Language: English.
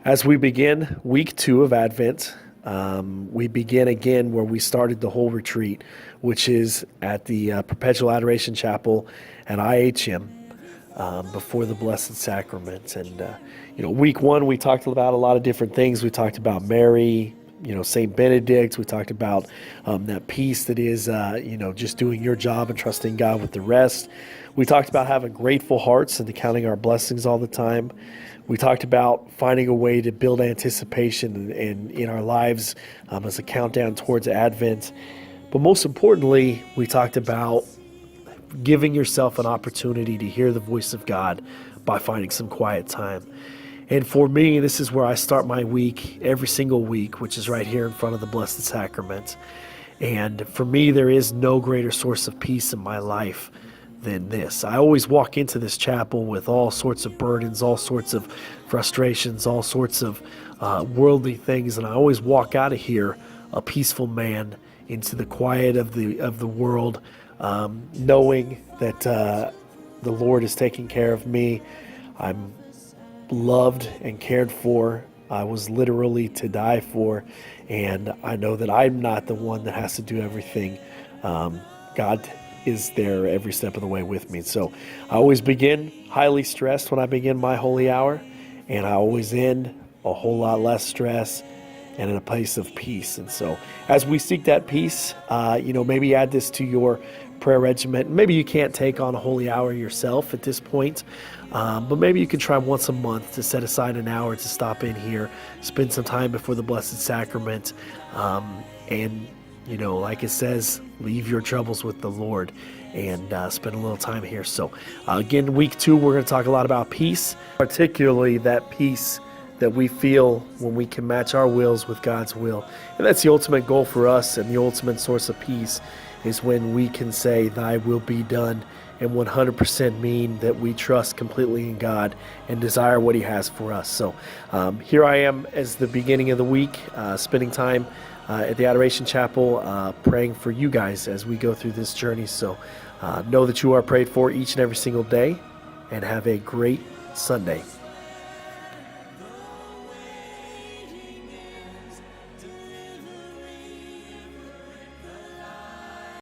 As we begin week 2 of Advent, we begin again where we started the whole retreat, which is at the Perpetual Adoration Chapel at IHM before the Blessed Sacrament. And, week 1, we talked about a lot of different things. We talked about Mary, St. Benedict. We talked about that peace that is, just doing your job and trusting God with the rest. We talked about having grateful hearts and counting our blessings all the time. We talked about finding a way to build anticipation in our lives as a countdown towards Advent. But most importantly, we talked about giving yourself an opportunity to hear the voice of God by finding some quiet time. And for me, this is where I start my week every single week, which is right here in front of the Blessed Sacrament. And for me, there is no greater source of peace in my life than this. I always walk into this chapel with all sorts of burdens, all sorts of frustrations, all sorts of worldly things, and I always walk out of here a peaceful man into the quiet of the world, knowing that the Lord is taking care of me. I'm loved and cared for. I was literally to die for, and I know that I'm not the one that has to do everything. God is there every step of the way with me. So I always begin highly stressed when I begin my holy hour, and I always end a whole lot less stress and in a place of peace. And so as we seek that peace, maybe add this to your prayer regimen. Maybe you can't take on a holy hour yourself at this point, but maybe you can try once a month to set aside an hour to stop in here, spend some time before the Blessed Sacrament, and like it says, leave your troubles with the Lord and spend a little time here. So again, week 2, we're going to talk a lot about peace, particularly that peace that we feel when we can match our wills with God's will. And that's the ultimate goal for us, and the ultimate source of peace is when we can say, thy will be done, and 100% mean that we trust completely in God and desire what he has for us. So here I am as the beginning of the week, spending time at the Adoration Chapel, praying for you guys as we go through this journey. So know that you are prayed for each and every single day, and have a great Sunday.